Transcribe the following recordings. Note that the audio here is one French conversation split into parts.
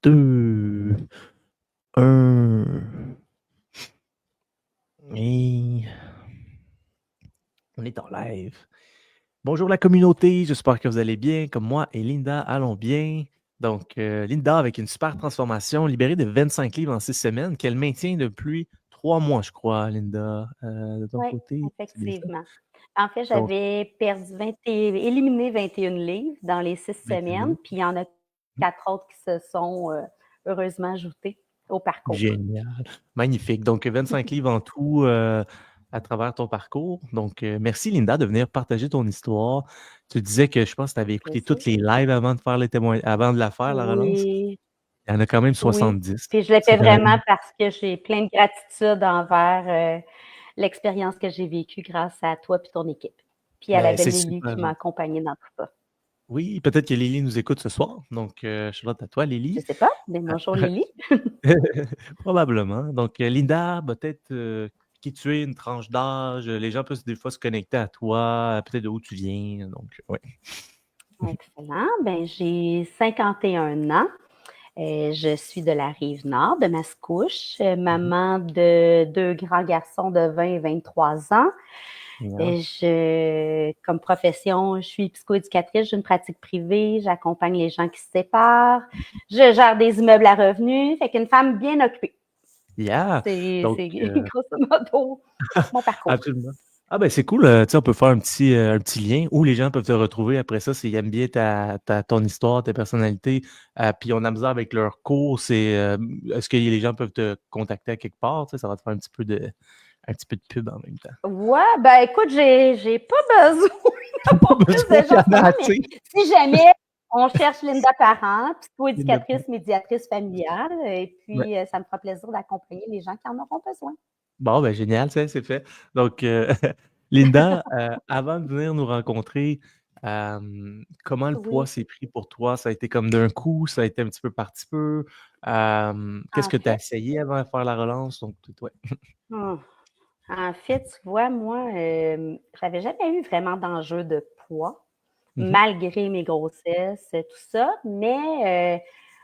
2, 1. Et on est en live. Bonjour la communauté, j'espère que vous allez bien. Comme moi et Linda, allons bien. Donc, Linda, avec une super transformation, libérée de 25 livres en 6 semaines, qu'elle maintient depuis 3 mois, je crois, Linda, de ton Oui, côté. C'est bien ça? effectivement. En fait, Donc, j'avais éliminé 21 livres dans les 6 21 semaines, livres. puis il y en a 4 autres qui se sont heureusement ajoutés au parcours. Génial. Magnifique. Donc, 25 livres en tout à travers ton parcours. Donc, merci Linda de venir partager ton histoire. Tu disais que je pense que tu avais écouté Plaisir. toutes les lives avant de faire les avant de la faire, la relance. Oui, Il y en a quand même oui. 70. Puis je le C'est fais quand vraiment même. parce que j'ai plein de gratitude envers l'expérience que j'ai vécue grâce à toi et ton équipe. Puis à la Ben, belle c'est Lily super qui m'a gentil. accompagnée dans tout ça. Oui, peut-être que Lily nous écoute ce soir. Donc, shout-out à toi, Je Lily. sais pas, mais bonjour Lily. Probablement. Donc, Linda, peut-être qui tu es, une tranche d'âge. Les gens peuvent des fois se connecter à toi, peut-être d'où tu viens. Donc, oui. Excellent. Ben, j'ai 51 ans. Je suis de la Rive-Nord, de Mascouche, maman de 2 grands garçons de 20 et 23 ans. Génial. Comme profession, je suis psychoéducatrice, j'ai une pratique privée, j'accompagne les gens qui se séparent, je gère des immeubles à revenus, fait qu'une femme bien occupée. Yeah! Donc, C'est grosso modo mon parcours. absolument. Ah ben c'est cool, tu sais, on peut faire un petit lien où les gens peuvent te retrouver après ça s'ils aiment bien ton histoire, ta personnalité, puis on a besoin avec leur cours, est-ce que les gens peuvent te contacter à quelque part, tu sais, ça va te faire un petit peu de pub en même temps. Ouais, ben écoute, j'ai pas besoin Pas d'avoir plus besoin, de il y gens en en ce a moment, mais assez. si jamais on cherche Linda Parent, Il y en a pas. psychoéducatrice, médiatrice familiale, et Ouais. puis ça me fera plaisir d'accompagner les gens qui en auront besoin. Bon, ben génial, ça, c'est fait. Donc, Linda, avant de venir nous rencontrer, comment le poids Oui, s'est pris pour toi? Ça a été comme d'un coup, ça a été un petit peu par petit peu. Qu'est-ce en que tu as fait, essayé avant de faire la relance? Donc, ouais. hum, en fait, tu vois, moi, j'avais jamais eu vraiment d'enjeu de poids, Mhm, malgré mes grossesses, tout ça, mais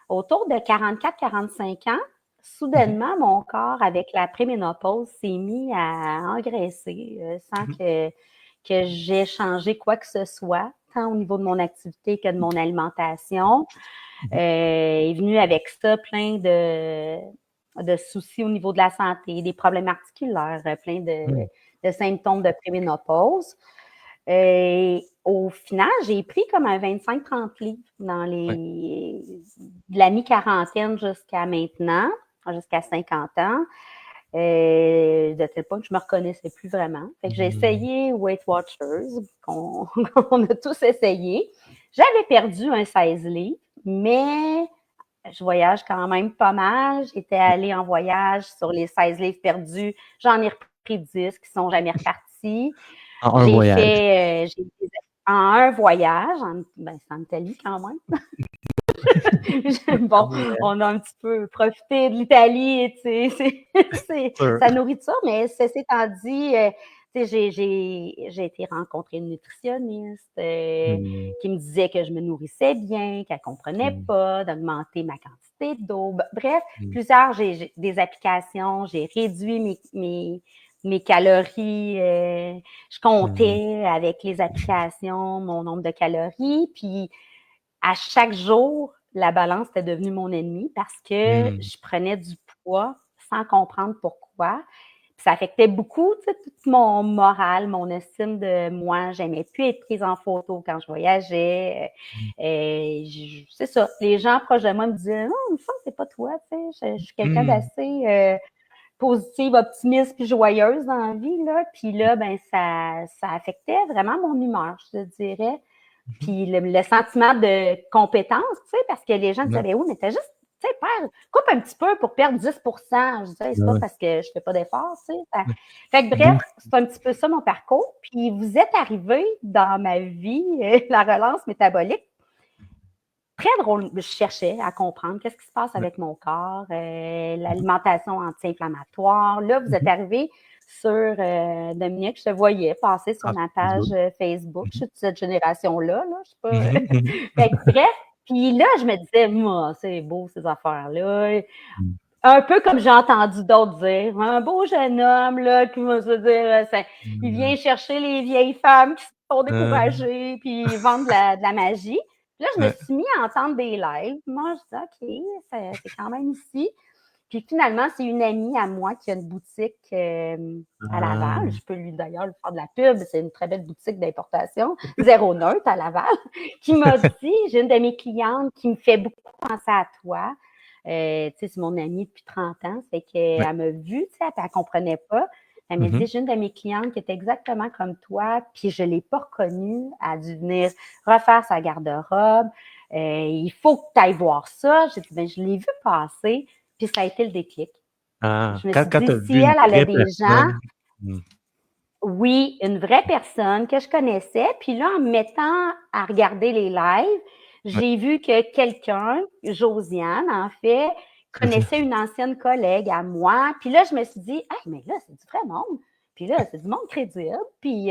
autour de 44-45 ans, mhm, soudainement, mon corps, avec la préménopause, s'est mis à engraisser sans mhm, que j'ai changé quoi que ce soit, tant au niveau de mon activité que de mon alimentation. mhm, Est venu avec ça plein de soucis au niveau de la santé, des problèmes articulaires, plein mhm, de symptômes de préménopause. Et au final, j'ai pris comme un 25-30 livres dans ouais. de la mi-quarantaine jusqu'à maintenant, jusqu'à 50 ans. De tel point que je me reconnaissais plus vraiment. Fait que j'ai Mhm, essayé Weight Watchers, qu'on a tous essayé. J'avais perdu un 16 livres, mais je voyage quand même pas mal. J'étais ouais. allée en voyage sur les 16 livres perdus. J'en ai repris 10 qui sont jamais repartis. En un J'ai voyage. fait en un voyage, c'est en Italie quand même. Un Bon, voyage. on a un petit peu profité de l'Italie, tu sais, c'est Sûr. sa nourriture, mais ceci étant dit, tu sais, j'ai été rencontrer une nutritionniste Mhm, qui me disait que je me nourrissais bien, qu'elle comprenait mhm, pas, d'augmenter ma quantité d'eau. Bref, mhm, plusieurs, j'ai des applications, j'ai réduit mes calories, je mhm, comptais avec les applications mon nombre de calories, puis à chaque jour, la balance était devenue mon ennemi parce que mhm, je prenais du poids sans comprendre pourquoi. Puis ça affectait beaucoup, tu sais, tout mon moral, mon estime de moi. J'aimais plus être prise en photo quand je voyageais. C'est ça. Les gens proches de moi me disaient, non, ça, c'est pas toi, tu sais. Je suis quelqu'un mhm, d'assez positive, optimiste puis joyeuse dans la vie, là. Puis là, ben, ça affectait vraiment mon humeur, je te dirais. mhm. Puis le sentiment de compétence, tu sais, parce que les gens disaient, Ouais. ben oui, mais t'as juste, tu sais, coupe un petit peu pour perdre 10%. Je disais, c'est pas Ouais. parce que je fais pas d'efforts, tu sais. Ouais. Fait que bref, Bouge. c'est un petit peu ça mon parcours. Puis vous êtes arrivé dans ma vie, la relance métabolique. Très drôle. Je cherchais à comprendre qu'est-ce qui se passe Ouais. avec mon corps, Mhm, l'alimentation anti-inflammatoire. Là, vous êtes mhm. arrivé sur Dominique, je te voyais passer sur Ah, ma Facebook. page Facebook. Je Mhm. suis de cette génération-là, là. Je sais pas. Mhm, mhm. Fait que, bref, Puis là, je me disais, moi, c'est beau ces affaires-là. Mm. Un peu comme j'ai entendu d'autres dire, un beau jeune homme là, qui va se dire, il vient chercher les vieilles femmes qui sont découragées, puis ils vendent de la magie. Puis là, je me Ouais. suis mis à entendre des lives. Moi, je dis, OK, c'est quand même ici. Puis finalement, c'est une amie à moi qui a une boutique à Ah, Laval. Je peux lui d'ailleurs lui faire de la pub. C'est une très belle boutique d'importation, zéro neutre à Laval, qui m'a dit, j'ai une de mes clientes qui me fait beaucoup penser à toi. C'est mon amie depuis 30 ans. C'est ouais. qu'elle m'a vue, elle ne comprenait pas. Elle m'a dit, j'ai une de mes clientes qui est exactement comme toi, puis je ne l'ai pas reconnue. Elle a dû venir refaire sa garde-robe. Il faut que tu ailles voir ça. J'ai dit, ben, je l'ai vu passer. Puis ça a été le déclic. Ah, Je me suis quand tu dit, as si vu une elle a vraie des gens, personne. Mm. oui, une vraie personne que je connaissais. Puis là, en me mettant à regarder les lives, Ouais, j'ai vu que quelqu'un, Josiane, en fait, c'est ça. connaissait une ancienne collègue à moi. Puis là, je me suis dit, hey, mais là, c'est du vrai monde. Puis là, c'est du monde crédible. Puis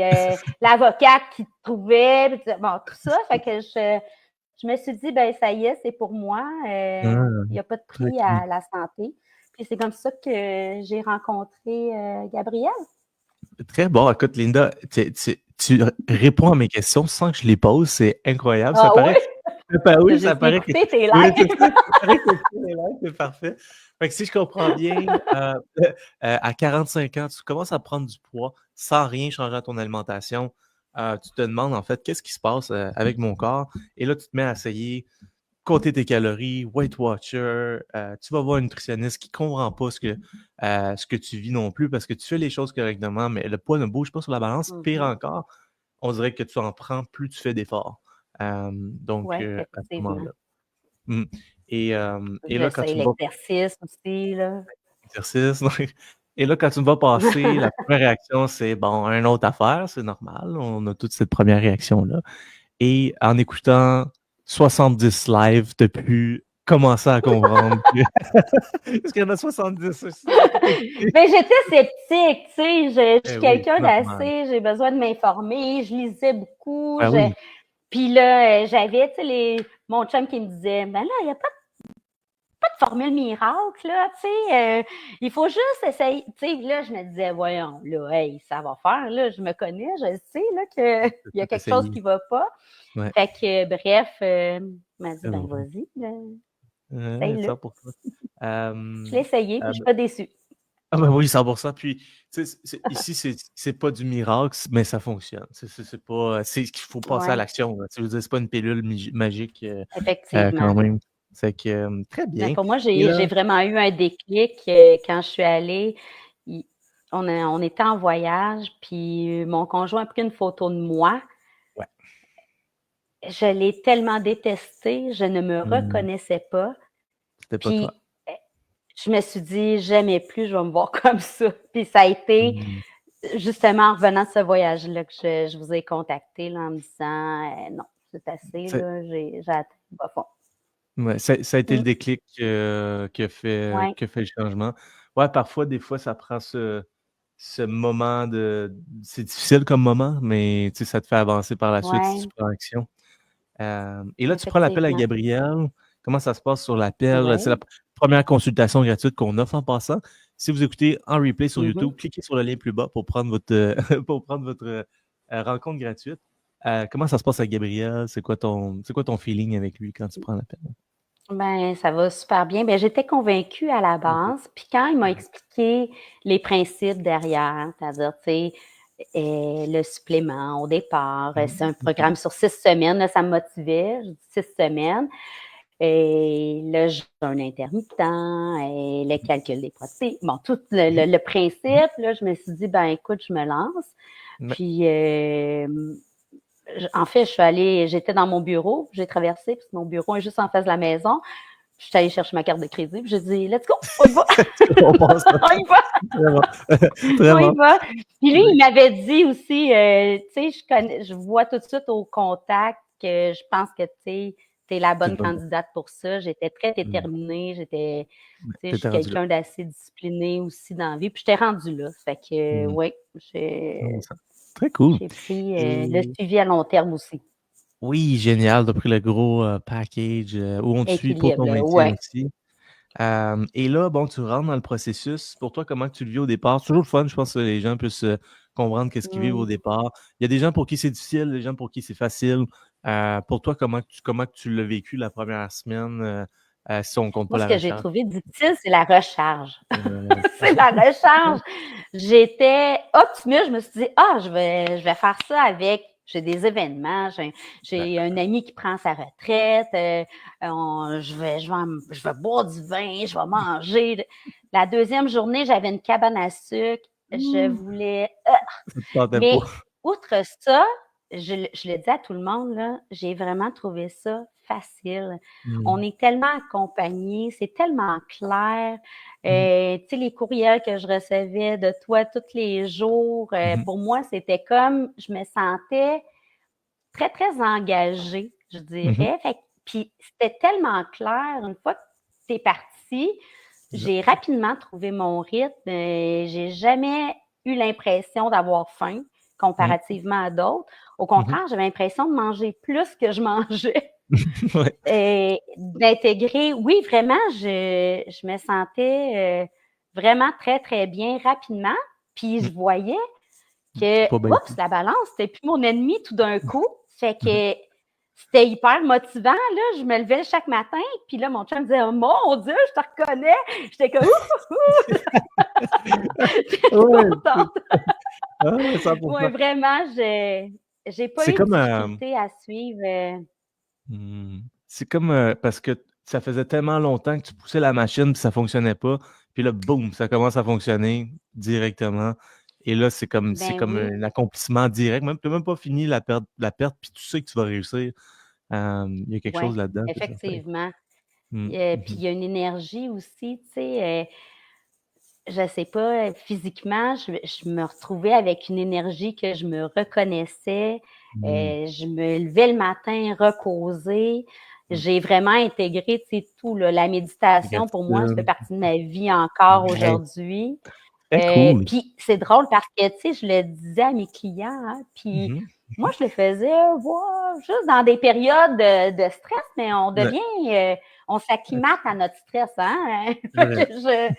l'avocate qui trouvait, bon, tout ça. Fait que je me suis dit, ben ça y est, c'est pour moi. Ah, Il n'y a pas de prix ok. à la santé. Puis c'est comme ça que j'ai rencontré Gabriel. Très bon. Écoute, Linda, tu réponds à mes questions sans que je les pose. C'est incroyable. Ça Ah oui? paraît. Oui, J'ai ça paraît que. écouté tes Oui, lives. c'est ça. Ça paraît que tu es là. C'est parfait. Fait que si je comprends bien, à 45 ans, tu commences à prendre du poids sans rien changer à ton alimentation. Tu te demandes, en fait, qu'est-ce qui se passe avec mon corps? Et là, tu te mets à essayer compter tes calories, Weight Watcher, tu vas voir un nutritionniste qui ne comprend pas ce que tu vis non plus parce que tu fais les choses correctement, mais le poids ne bouge pas sur la balance. Pire encore, on dirait que tu en prends plus tu fais d'efforts. Donc, Oui, à ce effectivement. moment-là. Mm. Et là, quand J'essaye tu me vas l'exercice aussi, là. exercice, et là, quand tu me vas passer, la première réaction, c'est bon, une autre affaire, c'est normal. On a toute cette première réaction-là. Et en écoutant 70 live, tu as pu commencer à comprendre que. Parce qu'il y en a 70 aussi. Mais j'étais sceptique, tu sais, je suis Eh oui, quelqu'un normal. d'assez, j'ai besoin de m'informer, je lisais beaucoup, Ben oui. puis là, j'avais, tu sais, mon chum qui me disait, ben là, il n'y a pas de formule miracle, là, tu sais, il faut juste essayer, tu sais, là, je me disais, voyons, là, hey, ça va faire, là, je me connais, je sais, là, qu'il y a Tout quelque chose essayer. qui ne va pas. Ouais. Fait que, bref, il m'a dit, C'est ben bon. vas-y, là, Ouais, essaye-le. 100%. Je l'ai essayé, puis je ne suis pas déçue. Ben oui, 100%. Puis, tu sais, ici, c'est pas du miracle, mais ça fonctionne. C'est pas. C'est qu'il faut passer à Oui, l'action. Tu sais, je veux dire, c'est pas une pilule magique effectivement. quand même. C'est que très Mais bien. pour moi, Et là, j'ai vraiment eu un déclic quand je suis allée. Il- on était en voyage, puis mon conjoint a pris une photo de moi. ouais. Je l'ai tellement détestée, je ne me reconnaissais pas. C'était pas toi. Puis je me suis dit, jamais plus, je vais me voir comme ça. Puis ça a été Mm. justement en revenant de ce voyage-là que je vous ai contacté là, en me disant, non, c'est assez, Ça, là, j'ai atteint le bas fond. ouais, ça a été le Mm. déclic Ouais, qui a fait le changement. Ouais, parfois, des fois, ça prend ce moment de. C'est difficile comme moment, mais tu sais, ça te fait avancer par la suite si tu ouais, prends action. Et là, tu prends l'appel à effectivement. Gabriel. Comment ça se passe sur l'appel? C'est la Oui. première consultation gratuite qu'on offre en passant. Si vous écoutez en replay sur Mhm. YouTube, cliquez sur le lien plus bas pour prendre votre, pour prendre votre rencontre gratuite. Comment ça se passe avec Gabriel? C'est quoi ton feeling avec lui quand tu prends l'appel? Ben, ça va super bien. Ben, j'étais convaincue à la Mhm. base. Puis quand il m'a Mhm. expliqué les principes derrière, c'est-à-dire, tu sais, le supplément au départ, c'est un programme sur 6 semaines, là, ça me motivait, je dis 6 semaines. Et le jeûne intermittent, et le calcul des protéines. Bon, tout le principe, là, je me suis dit, ben écoute, je me lance. Ouais. Puis, en fait, j'étais dans mon bureau, j'ai traversé, puis mon bureau est juste en face de la maison. Je suis allée chercher ma carte de crédit, puis j'ai dit, let's go, on y va, On passe ça. on y va, Vraiment. on y Vraiment. va. Puis lui, il m'avait dit aussi, tu sais, je vois tout de suite au contact que je pense que, tu sais, t'es la C'est le bonne bon. candidate pour ça. J'étais très Mm. déterminée, Ouais, tu sais, je suis t'étais rendu là. quelqu'un d'assez discipliné aussi dans la vie, puis j'étais rendue là. Fait que, Mm. oui, Non, ça- Très cool. j'ai pris le Et suivi à long terme aussi. Oui, génial. Tu as pris le gros package où on te suit pour Équilibre, ton là, maintien ouais. aussi. Et là, bon, tu rentres dans le processus. Pour toi, comment tu le vis au départ? C'est toujours le fun, je pense que les gens puissent comprendre qu'est-ce qu'ils vivent au Mmh. départ. Il y a des gens pour qui c'est difficile, des gens pour qui c'est facile. Pour toi, comment que tu l'as vécu la première semaine, si on compte pas Moi, ce la que j'ai recharge? trouvé difficile, c'est la recharge. Euh, C'est la recharge. J'étais optimiste. Je me suis dit, je vais faire ça avec. J'ai des événements. ouais. J'ai un ami qui prend sa retraite. Je vais boire du vin. Je vais manger. La deuxième journée, j'avais une cabane à sucre. Je Ouh, voulais. ça te tentait pas. Mais outre ça, je le dis à tout le monde, là, j'ai vraiment trouvé ça facile. On Mm, est tellement accompagnés, c'est tellement clair. mm, Tu sais, les courriels que je recevais de toi tous les jours, mhm, pour moi, c'était comme, je me sentais très, très engagée, je mhm. dirais. Fait puis c'était tellement clair. Une fois que tu es parti, Ça, j'ai rapidement trouvé mon rythme. J'ai jamais eu l'impression d'avoir faim mm, comparativement à d'autres. Au mhm. contraire, j'avais l'impression de manger plus que je mangeais. Ouais. D'intégrer, oui, vraiment, je me sentais vraiment très, très bien rapidement. Puis Mm. je voyais C'est que, pas bête. oups, la balance, c'était plus mon ennemi tout d'un coup. Fait Mhm. que c'était hyper motivant, là. Je me levais chaque matin, puis là, mon chum me disait, oh mon Dieu, je te reconnais. J'étais comme, ouh, j'étais Ouais, contente. ouais, Oui, 100%. vraiment, j'ai pas C'est eu de comme, difficulté à suivre. c'est comme parce que ça faisait tellement longtemps que tu poussais la machine puis ça fonctionnait pas. Puis là, boum, ça commence à fonctionner directement. Et là, c'est Ben comme oui, un accomplissement direct. Même, tu n'as même pas fini la perte, puis tu sais que tu vas réussir. Il y a quelque oui, chose là-dedans, c'est certain. effectivement. Mm, Puis mhm, il y a une énergie aussi, tu sais, je sais pas, physiquement, je me retrouvais avec une énergie que je me reconnaissais. mm, Je me levais le matin reposée. mm. J'ai vraiment intégré, tu sais, tout, là, la La méditation, pour moi, ça fait gratitude. partie de ma vie encore Ouais. aujourd'hui. Très cool. Puis c'est drôle parce que, tu sais, je le disais à mes clients, hein, puis Mhm. moi, je le faisais juste dans des périodes de stress, mais on Ouais. devient, on s'acclimate à notre stress, hein? C'est Fait vrai. que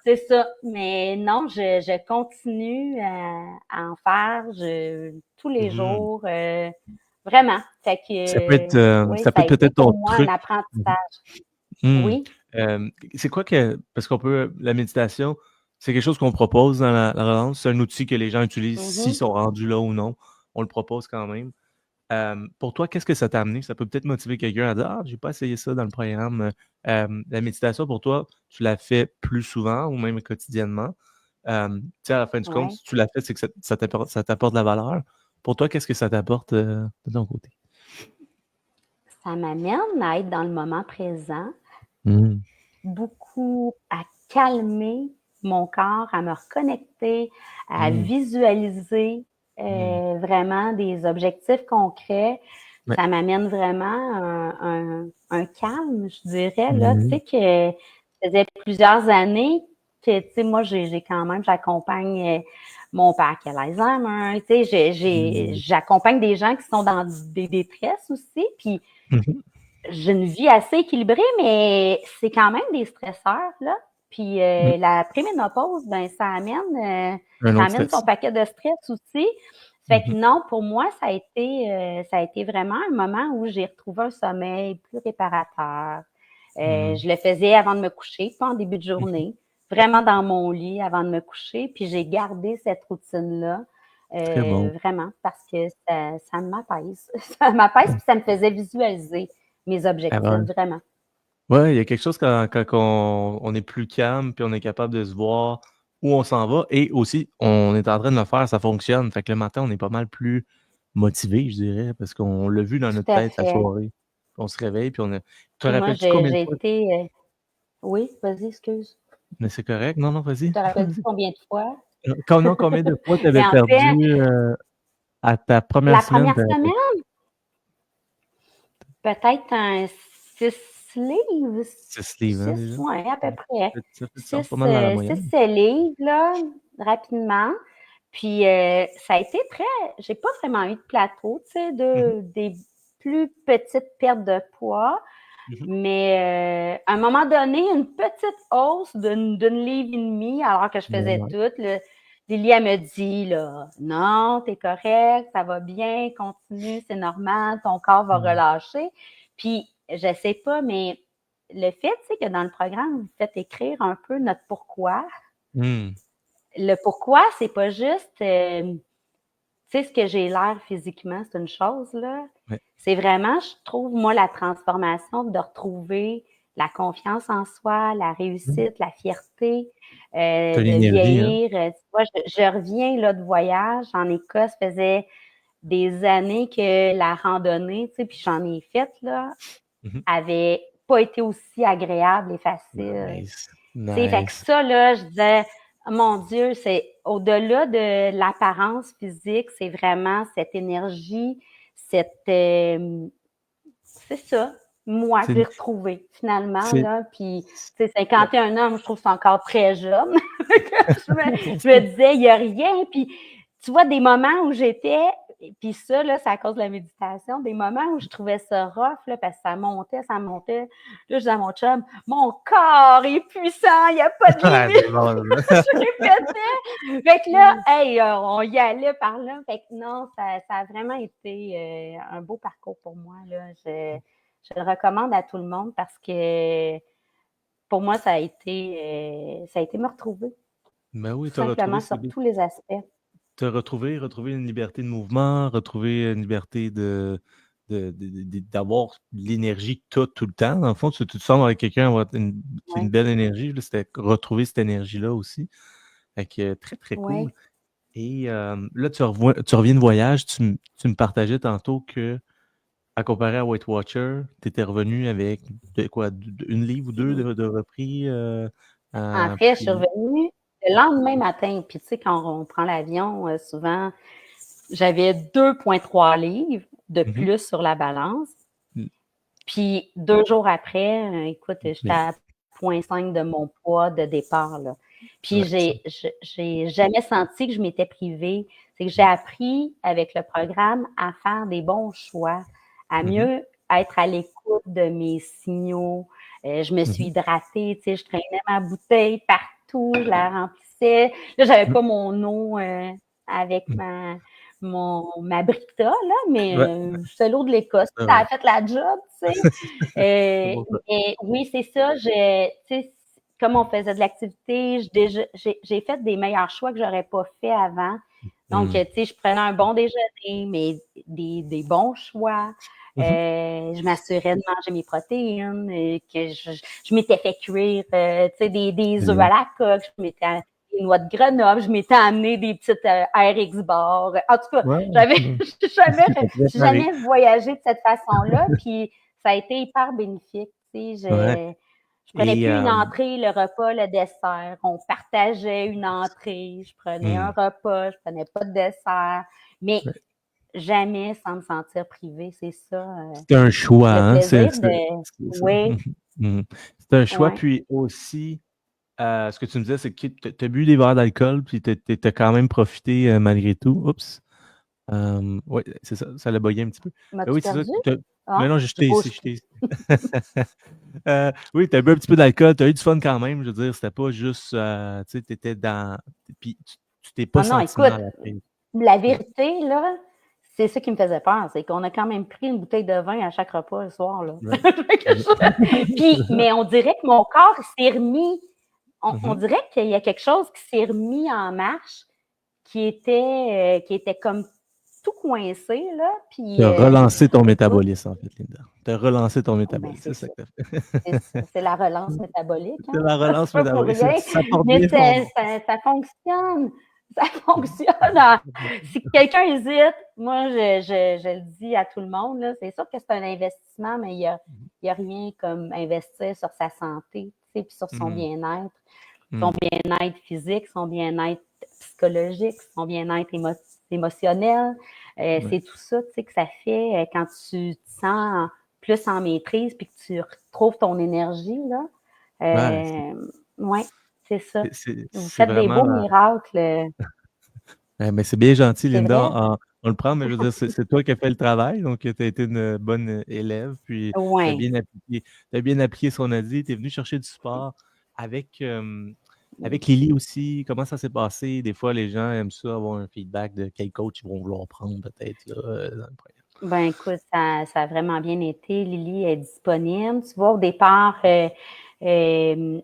c'est ça. Mais non, je continue à en faire tous les Mhm. jours, vraiment. Fait que, oui, Ça peut ça a être été peut-être ton pour moi un truc. Mhm. apprentissage. Hmm. Oui. C'est quoi que. Parce qu'on peut. La méditation, c'est quelque chose qu'on propose dans la relance. C'est un outil que les gens utilisent s'ils Mhm. sont rendus là ou non. On le propose quand même. Pour toi, qu'est-ce que ça t'a amené? Ça peut peut-être motiver quelqu'un à dire Ah, j'ai pas essayé ça dans le programme. La méditation, pour toi, tu la fais plus souvent ou même quotidiennement. Tu sais, à la fin du compte, Ouais. si tu l'as fait, c'est que ça t'apporte de la valeur. Pour toi, qu'est-ce que ça t'apporte de ton côté? Ça m'amène à être dans le moment présent, Hmm. beaucoup à calmer mon corps, à me reconnecter, à Hmm. visualiser Hmm. vraiment des objectifs concrets. Ouais. Ça m'amène vraiment un calme, je dirais, là. Tu Hmm. sais que ça faisait plusieurs années que, tu sais, moi, j'accompagne mon père qui a l'Alzheimer, tu sais, Hmm. j'accompagne des gens qui sont dans des détresses aussi, puis Mhm. j'ai une vie assez équilibrée, mais c'est quand même des stresseurs, là. Puis Hmm. la préménopause, ben Un ça autre amène son stress. paquet de stress aussi. Fait que Mhm. non, pour moi, ça a été vraiment un moment où j'ai retrouvé un sommeil plus réparateur. Hmm. Je le faisais avant de me coucher, pas en début de Mhm. journée, Ouais. vraiment dans mon lit avant de me coucher. Puis j'ai gardé cette routine-là, Très bon. vraiment, parce que ça m'apaise. Ça m'apaise, puis ça me faisait visualiser mes Ah objectifs, ouais. vraiment. Ouais, il y a quelque chose quand on est plus calme, puis on est capable de se voir où on s'en va, et aussi, on est en train de le faire, ça fonctionne. Fait que le matin, on est pas mal plus motivé, je dirais, parce qu'on l'a vu dans Tout notre à tête la fait. soirée. On se réveille, puis on a. Te Puis moi, rappelles-tu combien de j'ai fois? été. Oui, vas-y, excuse. Mais c'est correct. Non, non, vas-y. Te rappelles-tu Vas-y. combien de fois? Non, combien de fois tu avais Mais en fait, perdu à ta première la semaine? première semaine, peut-être un 6 livres, 6 livres, hein, 6, déjà. ouais, à peu près. Ça fait du sens, pas mal dans la moyenne. 7 livres, là, rapidement. Puis ça a été très. J'ai pas vraiment eu de plateau, tu sais, Mhm. plus petite perte de poids. Mais à un moment donné, une petite hausse d'une livre et demi, alors que je faisais tout. Lily, elle me dit, là, non, t'es correct, ça va bien, continue, c'est normal, ton corps va relâcher. Puis, je sais pas, mais le fait, tu sais, que dans le programme, vous faites écrire un peu notre pourquoi. Le pourquoi, c'est pas juste, tu sais, ce que j'ai l'air physiquement, c'est une chose, là. Ouais. C'est vraiment, je trouve, moi, la transformation de retrouver la confiance en soi, la réussite, la fierté, de vieillir. Hein? Tu vois, je reviens là de voyage en Écosse, faisait des années que la randonnée, tu sais, puis j'en ai fait, là, avait pas été aussi agréable et facile. Nice. Fait que ça, là, je disais, mon Dieu, c'est au-delà de l'apparence physique, c'est vraiment cette énergie, c'est ça, moi que j'ai retrouvé finalement, là, puis tu sais, 51 ans, je trouve que c'est encore très jeune. je me disais, il n'y a rien, puis tu vois, des moments où j'étais, puis ça, là, c'est à cause de la méditation, des moments où je trouvais ça rough, là, parce que ça montait. Là, je disais à mon chum, mon corps est puissant, il n'y a pas de limite. Je répétais. Fait que là, hey, on y allait par là. Fait que non, ça a vraiment été un beau parcours pour moi, là. Je le recommande à tout le monde parce que pour moi, ça a été me retrouver. Ben oui, tout simplement sur tous les aspects. Te retrouver une liberté de mouvement, retrouver une liberté d'avoir l'énergie que tu as tout le temps. Dans le fond, tu te sens avec quelqu'un qui a une belle énergie. Là, c'était retrouver cette énergie-là aussi. Fait que très, très cool. Et là, tu reviens de voyage. Tu me partageais tantôt que, à comparer à Weight Watcher, tu étais revenu avec une livre ou deux de repris. En fait, je suis revenue le lendemain matin. Puis, tu sais, quand on prend l'avion, souvent, j'avais 2,3 livres de plus sur la balance. Puis, 2 jours après, écoute, j'étais à 0,5 de mon poids de départ, là. Puis, j'ai jamais senti que je m'étais privée. C'est que j'ai appris avec le programme à faire des bons choix, à mieux être à l'écoute de mes signaux. Je me suis hydratée, tu sais, je traînais ma bouteille partout, je la remplissais. Là, j'avais pas mon eau avec ma Brita, là, mais c'est l'eau de l'Écosse. Ça a fait la job, tu sais. Mais oui, c'est ça. Tu sais, comme on faisait de l'activité, j'ai fait des meilleurs choix que j'aurais pas fait avant. Donc, tu sais, je prenais un bon déjeuner, mais des bons choix. Je m'assurais de manger mes protéines, que je m'étais fait cuire, tu sais, des œufs à la coque, je m'étais des noix de Grenoble, je m'étais amené des petites RX bars. En tout cas, j'ai jamais voyagé de cette façon-là, puis ça a été hyper bénéfique. Tu sais, je prenais plus une entrée, le repas, le dessert. On partageait une entrée, je prenais un repas, je prenais pas de dessert, mais jamais sans me sentir privée, c'est ça. C'est un choix, le plaisir oui. C'est un choix, puis aussi, ce que tu me disais, c'est que tu as bu des verres d'alcool, puis tu as quand même profité malgré tout. Oups. Oui, c'est ça, ça l'a bugué un petit peu. Oui, c'est ça. Mais non, je t'ai ici. Oui, tu as bu un petit peu d'alcool, tu as eu du fun quand même. Je veux dire, c'était pas juste, tu sais, tu étais dans. Puis tu t'es pas senti mal après. La vérité, là, c'est ça qui me faisait peur. C'est qu'on a quand même pris une bouteille de vin à chaque repas le soir, là. Puis, mais on dirait que mon corps s'est remis. On dirait qu'il y a quelque chose qui s'est remis en marche, qui était comme tout coincé, là. Puis, tu as relancé ton métabolisme, en fait, Linda. Tu as relancé ton métabolisme. C'est ça que tu as fait. C'est la relance métabolique. Hein? C'est la relance métabolique. Ça fonctionne. Ça fonctionne. Si quelqu'un hésite, moi, je le dis à tout le monde, là, c'est sûr que c'est un investissement, mais il y a rien comme investir sur sa santé, puis sur son bien-être. Son bien-être physique, son bien-être psychologique, son bien-être émotionnel. C'est tout ça, tu sais, que ça fait quand tu te sens plus en maîtrise puis que tu retrouves ton énergie, là. Oui, c'est ça. Vous faites des beaux miracles. Mais c'est bien gentil, Linda. On le prend, mais je veux dire, c'est toi qui as fait le travail, donc tu as été une bonne élève, puis tu as Ouais. bien appliqué, t'as bien appliqué ce qu'on a dit, tu es venu chercher du support avec, avec Lily aussi. Comment ça s'est passé? Des fois, les gens aiment ça, avoir un feedback de quel coach ils vont vouloir prendre peut-être là, dans le programme. Ben écoute, ça a vraiment bien été. Lily est disponible. Tu vois, au départ, elle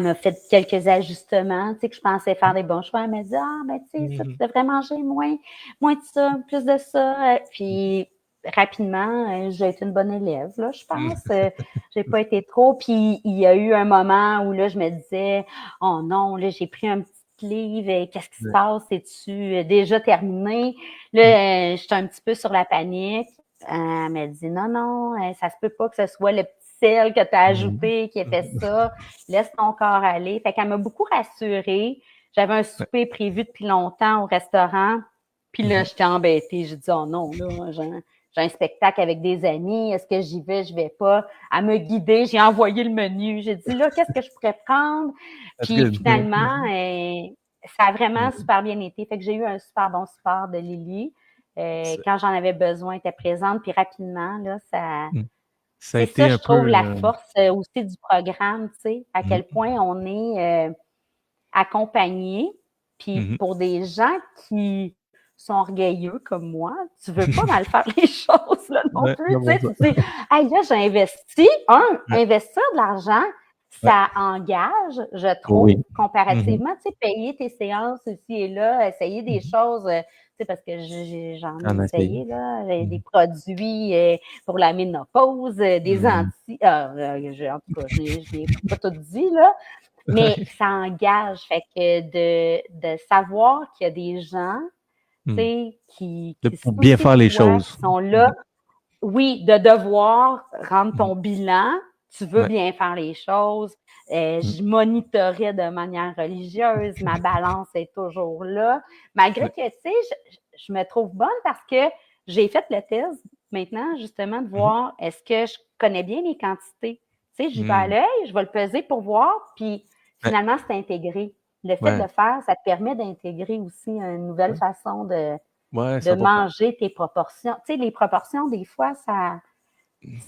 m'a fait quelques ajustements, tu sais, que je pensais faire des bons choix. Elle m'a dit, ah, ben, tu sais, ça, tu Mhm. devrais manger moins de ça, plus de ça. Puis, rapidement, j'ai été une bonne élève, là, je pense. J'ai pas été trop. Puis, il y a eu un moment où, là, je me disais, oh non, là, j'ai pris un petit livre, qu'est-ce qui se Ouais. passe? Es-tu déjà terminé? Mm. Là, j'étais un petit peu sur la panique. Elle m'a dit, non, non, ça se peut pas que ce soit le petit sel que tu as Mhm. ajouté qui ait fait ça. Laisse ton corps aller. Fait qu'elle m'a beaucoup rassurée. J'avais un Ouais. souper prévu depuis longtemps au restaurant. Puis là, Mhm. j'étais embêtée. J'ai dit, oh non, là, j'ai un spectacle avec des amis. Est-ce que j'y vais? Je vais pas. Elle m'a guidée. J'ai envoyé le menu. J'ai dit, là, qu'est-ce que je pourrais prendre? That's Puis good. Ouais. finalement, ça a vraiment Mhm. super bien été. Fait que j'ai eu un super bon support de Lily. Ça, Quand j'en avais besoin, elle était présente. Puis rapidement, là, mm. Ça a c'est été ça, un je peu. trouve, la force aussi du programme, tu sais, à quel Mhm. point on est accompagné. Puis Mhm. pour des gens qui sont orgueilleux comme moi, tu veux pas mal faire les choses là, non Ouais, plus. c'est Tu bon sais, ça. tu dis, hey, là, j'ai investi. Ouais. Investir de l'argent, Ouais. ça engage, je trouve, Oui. Mhm. comparativement, tu sais, payer tes séances ici et là, essayer des Mhm. choses, tu sais, parce que j'en ai En essayé. essayé, là, des Mhm. produits pour la ménopause, des Mhm. en tout cas, je n'ai pas tout dit, là, mais ça engage. Fait que de savoir qu'il y a des gens, tu Mhm. sais, qui se Pour bien soucient faire de les toi, choses. qui sont là, Mhm. oui, de devoir rendre Mhm. ton bilan, tu veux Ouais. bien faire les choses. Mhm. Je monitorais de manière religieuse, ma balance est toujours là. Malgré Ouais. que, tu sais, je me trouve bonne parce que j'ai fait le test maintenant, justement, de Mhm. voir est-ce que je connais bien les quantités. Tu sais, j'y vais à Mhm. l'œil, je vais le peser pour voir, puis Ouais. finalement, c'est intégré. Le fait de Ouais. le faire, ça te permet d'intégrer aussi une nouvelle Ouais. façon Ouais, de 100%. manger tes proportions. Tu sais, les proportions, des fois, c'est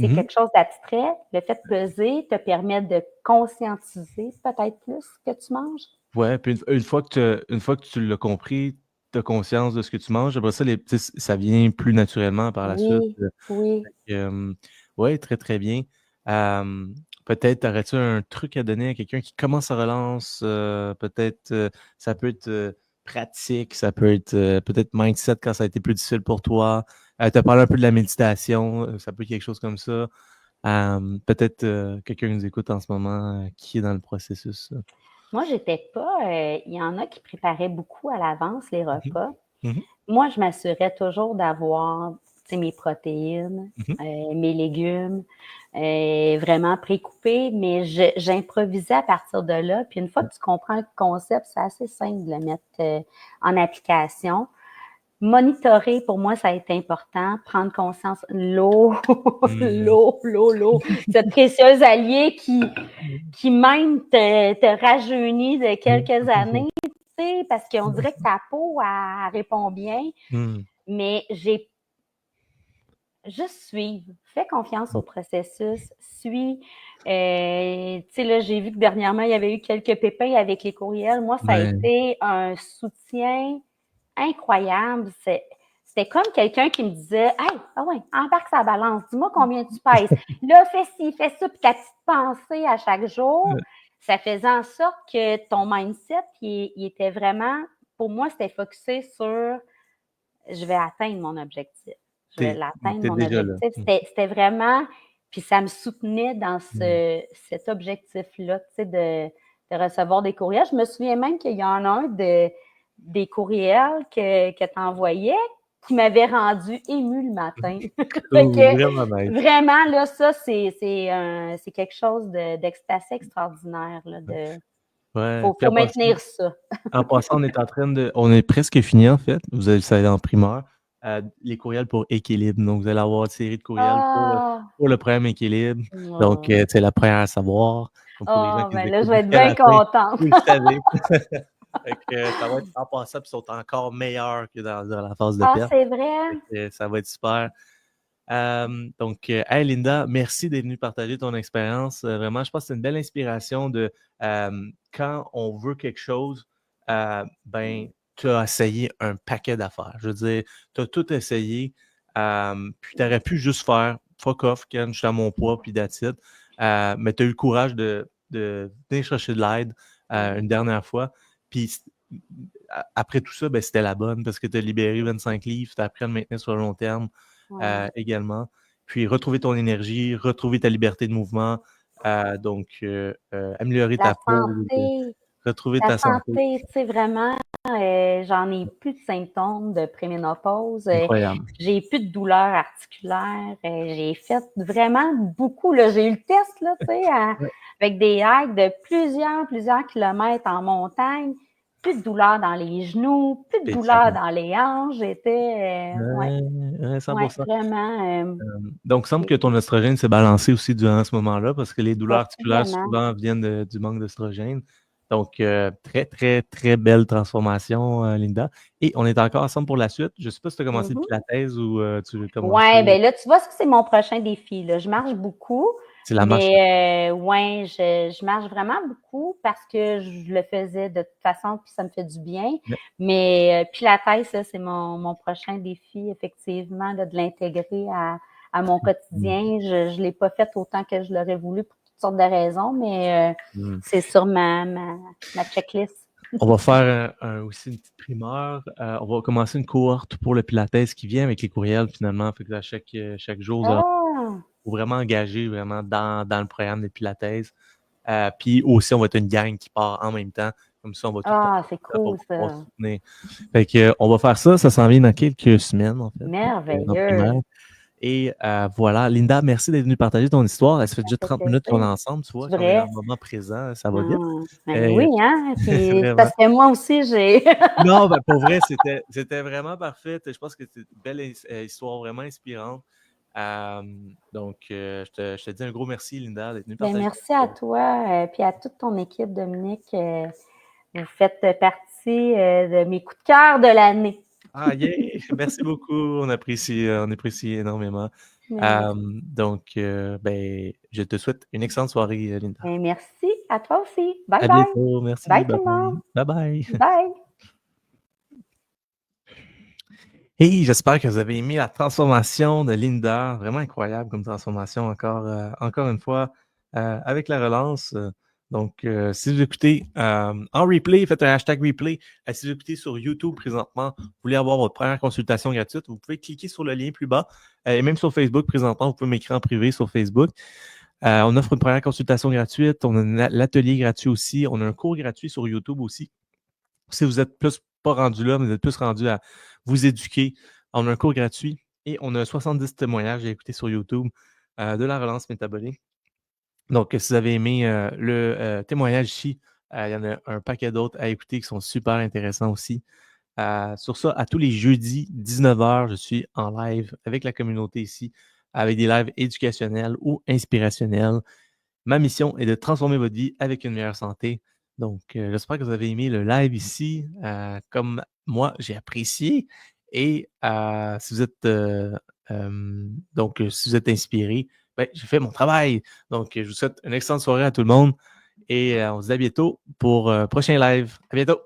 Mhm. quelque chose d'abstrait. Le fait de peser te permet de conscientiser peut-être plus ce que tu manges. Ouais, puis une fois que tu l'as compris, tu as conscience de ce que tu manges, après ça, tu sais, ça vient plus naturellement par la suite. Oui, oui. Ouais, très, très bien. Euh, Peut-être aurais-tu un truc à donner à quelqu'un qui commence sa relance? Peut-être, ça peut être pratique, ça peut être peut-être mindset quand ça a été plus difficile pour toi. Tu as parlé un peu de la méditation, ça peut être quelque chose comme ça. Peut-être quelqu'un qui nous écoute en ce moment qui est dans le processus. Moi, j'étais pas. Il y en a qui préparaient beaucoup à l'avance les Mhm. repas. Mhm. Moi, je m'assurais toujours d'avoir, tu sais, mes protéines, Mhm. mes légumes, vraiment précoupés, mais j'improvisais à partir de là. Puis une fois Ouais. que tu comprends le concept, c'est assez simple de le mettre en application. Monitorer, pour moi, ça a été important. Prendre conscience, l'eau, Hmm. l'eau, cette précieuse alliée qui même te rajeunit de quelques années, tu sais, parce qu'on dirait que ta peau, elle répond bien, Hmm. mais j'ai juste suivre. Fais confiance au processus, suis. Tu sais, là, j'ai vu que dernièrement, il y avait eu quelques pépins avec les courriels. Moi, ça a Ouais. été un soutien incroyable. C'était comme quelqu'un qui me disait, hey, ah ouais, embarque sa balance, dis-moi combien tu pèses. Là, fais ci, fais ça, puis ta petite pensée à chaque jour, ça faisait en sorte que ton mindset, il était vraiment, pour moi, c'était focusé sur je vais atteindre mon objectif. Je vais T'es, l'atteindre, t'es mon déjà là. objectif. C'était vraiment, puis ça me soutenait dans Hmm. cet objectif-là, tu sais, de recevoir des courriels. Je me souviens même qu'il y en a un des courriels que tu envoyais qui m'avait rendu émue le matin. Fait Cool, vraiment que nice. vraiment, là, ça, c'est quelque chose d'extasie extraordinaire. Là, Ouais. Puis faut maintenir ça. en passant, on est presque fini en fait. Vous allez ça en primeur. Les courriels pour équilibre. Donc, vous allez avoir une série de courriels Ah! pour le programme équilibre. Donc, Oh, c'est la première à savoir. Donc, pour les gens oh, qui nous ben là, je écoutent vais être jusqu'à bien la fin, contente. vous le savez. Fait que ça va être en passant, puis ils sont encore meilleurs que dans la phase de Ah, perte. c'est vrai? Ça va être super. Donc, hey Linda, merci d'être venue partager ton expérience. Vraiment, je pense que c'est une belle inspiration de quand on veut quelque chose, ben, tu as essayé un paquet d'affaires. Je veux dire, tu as tout essayé, puis tu aurais pu juste faire fuck off, Ken, je suis à mon poids, puis that's it. Mais tu as eu le courage de venir chercher de l'aide une dernière fois. Puis après tout ça, ben, c'était la bonne parce que tu as libéré 25 livres, tu as appris à le maintenir sur le long terme Ouais. également. Puis retrouver ton énergie, retrouver ta liberté de mouvement, améliorer La ta peau, santé, retrouver la ta santé. santé, tu sais, vraiment, j'en ai plus de symptômes de préménopause. Incroyable. J'ai plus de douleurs articulaires. J'ai fait vraiment beaucoup. Là. J'ai eu le test, là, tu sais, Ouais. avec des hikes de plusieurs kilomètres en montagne. Plus de douleurs dans les genoux, plus de douleurs Spécial. dans les hanches. J'étais, Ouais, ouais, 100%. vraiment. Donc, il semble que ton oestrogène s'est balancé aussi durant ce moment-là parce que les douleurs articulaires Possiblement. souvent viennent du manque d'oestrogène. Donc, très, très, très belle transformation, Linda. Et on est encore ensemble pour la suite. Je ne sais pas si tu as commencé depuis la thèse ou tu veux commencer. Ouais, ben là, tu vois, ça, c'est mon prochain défi. Là. Je marche beaucoup, C'est la marche. mais ouais, je marche vraiment beaucoup parce que je le faisais de toute façon, puis ça me fait du bien. Ouais. Mais Pilates, ça, c'est mon prochain défi, effectivement, de l'intégrer à mon quotidien. Je ne l'ai pas fait autant que je l'aurais voulu pour toutes sortes de raisons, mais c'est sur ma checklist. On va faire aussi une petite primeur. On va commencer une cohorte pour le Pilates qui vient avec les courriels finalement. Fait que à chaque jour, Ah! faut vraiment engager vraiment dans le programme de Pilates. Puis aussi, on va être une gang qui part en même temps. Comme ça, on va tout Ah, c'est pour cool, pouvoir ça. soutenir. Fait que, on va faire ça. Ça s'en vient dans quelques semaines, en fait. Donc, en primaire. Merveilleux. Et voilà. Linda, merci d'être venue partager ton histoire. Ça fait déjà Ça fait 30 minutes qu'on est plaisir. ensemble, tu vois, C'est qu'on est dans vrai? le moment présent. Ça va vite. Ah, ben Et, oui, hein? Puis c'est vraiment. parce que moi aussi, j'ai. Non, ben, pour vrai, c'était vraiment parfait. Je pense que c'est une belle histoire vraiment inspirante. Je te dis un gros merci, Linda, d'être venue Ben, partager ton merci à histoire. toi, puis à toute ton équipe, Dominique. Vous faites partie de mes coups de cœur de l'année. Ah, yeah! Merci beaucoup. On apprécie énormément. Ben, Je te souhaite une excellente soirée, Linda. ben, merci à toi aussi. Bye À bye. bientôt. Merci. Bye Bye tout le bye. monde. Bye bye. Bye. Hey, j'espère que vous avez aimé la transformation de Linda. Vraiment incroyable comme transformation encore une fois avec la relance. Si vous écoutez en replay, faites un hashtag replay. Si vous écoutez sur YouTube présentement, vous voulez avoir votre première consultation gratuite, vous pouvez cliquer sur le lien plus bas. Et même sur Facebook présentement, vous pouvez m'écrire en privé sur Facebook. On offre une première consultation gratuite. On a l'atelier gratuit aussi. On a un cours gratuit sur YouTube aussi. Si vous êtes plus pas rendu là, mais vous êtes plus rendu à vous éduquer, on a un cours gratuit et on a 70 témoignages à écouter sur YouTube de la relance métabolique. Donc, si vous avez aimé le témoignage ici, il y en a un paquet d'autres à écouter qui sont super intéressants aussi. Sur ça, à tous les jeudis, 19h, je suis en live avec la communauté ici, avec des lives éducationnels ou inspirationnels. Ma mission est de transformer votre vie avec une meilleure santé. Donc, j'espère que vous avez aimé le live ici, comme moi, j'ai apprécié. Et si vous êtes si vous êtes inspiré, ben, j'ai fait mon travail. Donc, je vous souhaite une excellente soirée à tout le monde et on se dit à bientôt pour prochain live. À bientôt!